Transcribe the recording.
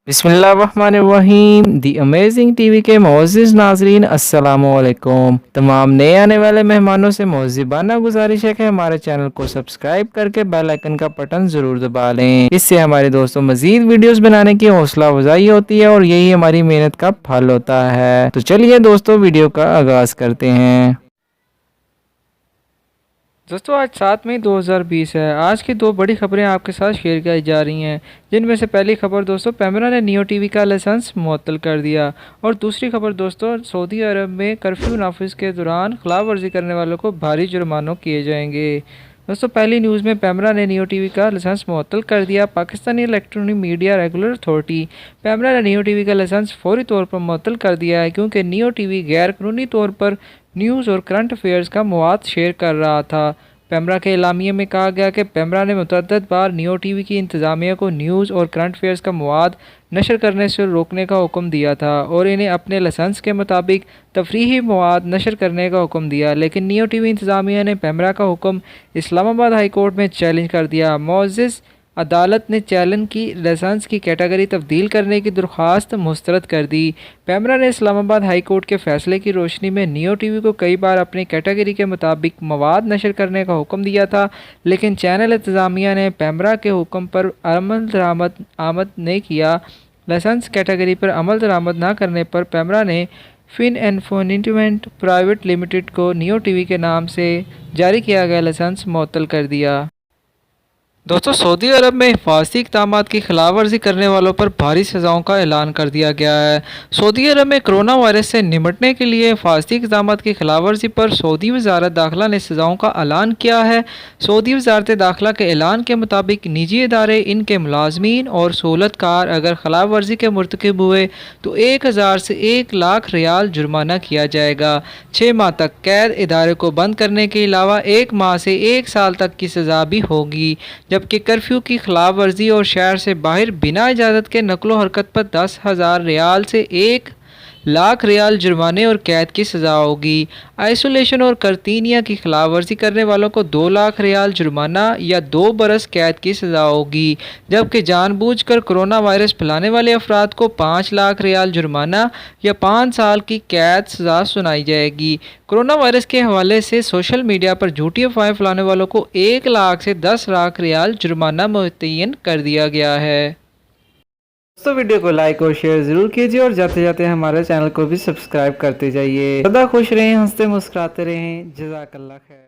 बिस्मिल्लाहिर्रहमानिर्रहीम। दी amazing TV के मोअज़्ज़िज़ नाज़रीन, अस्सलामु अलैकुम। तमाम नए आने वाले मेहमानों से मोअज़्ज़िबाना गुजारिश है कि हमारे चैनल को सब्सक्राइब करके बेल आइकन का बटन ज़रूर दबा लें। इससे हमारे दोस्तों मज़ीद वीडियोस बनाने की हौसला अफजाई होती है और यही हमारी मेहनत का फल होता है। तो चलिए दोस्तों, वीडियो का आगाज़ करते हैं। दोस्तों, आज 7 मई 2020 है। आज की दो बड़ी खबरें आपके साथ शेयर की जा रही हैं, जिनमें से पहली खबर दोस्तों, पैमरा ने नियो टीवी का लाइसेंस मुअत्तल कर दिया। और दूसरी खबर दोस्तों, सऊदी अरब में कर्फ्यू नाफिज के दौरान खिलाफ वर्जी करने वालों को भारी जुर्मानों किए जाएंगे। दोस्तों, पहली न्यूज़ में पैमरा ने नियो टीवी का लाइसेंस मुअत्तल कर दिया। Pakistani electronic media regular authority PEMRA ने नियो टीवी का लाइसेंस फौरी तौर पर मुअत्तल कर दिया है, क्योंकि नियो टीवी गैर कानूनी तौर पर न्यूज़ और करंट अफेयर्स का मवाद शेयर कर रहा था। पैमरा के एलामिया में कहा गया कि पैमरा ने मुतअद्दिद बार नियो टीवी की इंतज़ामिया को न्यूज़ और करंट अफेयर्स का मवाद नशर करने से रोकने का हुक्म दिया था और इन्हें अपने लाइसेंस के मुताबिक तफरीही मवाद नशर करने का हुक्म दिया, लेकिन नियो टीवी इंतज़ामिया ने पैमरा का हुक्म इस्लामाबाद हाई कोर्ट में चैलेंज कर दिया। मुअज़्ज़िज़ अदालत ने चैलेंज की लाइसेंस की कैटेगरी तब्दील करने की दरख्वास्त मुस्तरद कर दी। पैमरा ने इस्लामाबाद हाई कोर्ट के फैसले की रोशनी में नियो टीवी को कई बार अपनी कैटेगरी के मुताबिक मवाद नशर करने का हुक्म दिया था, लेकिन चैनल इंतज़ामिया ने पैमरा के हुक्म पर अमल दरामद नहीं किया। लाइसेंस कैटेगरी पर अमल दरामद न करने पर पैमरा ने फिन इन्फोटेनमेंट प्राइवेट लिमिटेड को नियो टीवी के नाम से जारी किया गया लाइसेंस मुअत्तल कर दिया। दोस्तों, सऊदी अरब में हिफाजती इक़दामात की खिलाफ वर्जी करने वालों पर भारी सज़ाओं का ऐलान कर दिया गया है। सऊदी अरब में कोरोना वायरस से निपटने के लिए हिफाजती इक़दामात की खिलाफ वर्जी पर सऊदी वज़ारत दाखिला ने सज़ाओं का ऐलान किया है। सऊदी वज़ारत दाखिला के ऐलान के मुताबिक निजी इदारे, इनके मुलाजमीन और सहूलतकार अगर खिलाफ वर्जी के मुर्तकिब हुए तो 1000 से 1 लाख रियाल जुर्माना किया जाएगा। 6 माह तक कैद, इदारे को बंद करने के अलावा 1 माह से 1 साल तक की सज़ा भी होगी, जबकि कर्फ्यू की खिलाफ वर्जी और शहर से बाहर बिना इजाज़त के नकलो हरकत पर 10,000 रियाल से 1 लाख रियाल जुर्माने और कैद की सज़ा होगी। आइसोलेशन और करतीनिया की खिलाफ वर्जी करने वालों को 2 लाख रियाल जुर्माना या 2 बरस कैद की सज़ा होगी, जबकि जानबूझकर कोरोना वायरस फैलाने वाले अफराद को 5 लाख रियाल जुर्माना या 5 साल की कैद सज़ा सुनाई जाएगी। कोरोना वायरस के हवाले से सोशल मीडिया पर झूठी अफवाहें फैलाने वालों को 1 लाख से 10 लाख रियाल जुर्माना मुतय्यन कर दिया गया है। दोस्तों, वीडियो को लाइक और शेयर ज़रूर कीजिए और जाते जाते हमारे चैनल को भी सब्सक्राइब करते जाइए। सदा खुश रहें, हंसते मुस्कुराते रहें। जज़ाकल्लाह खैर।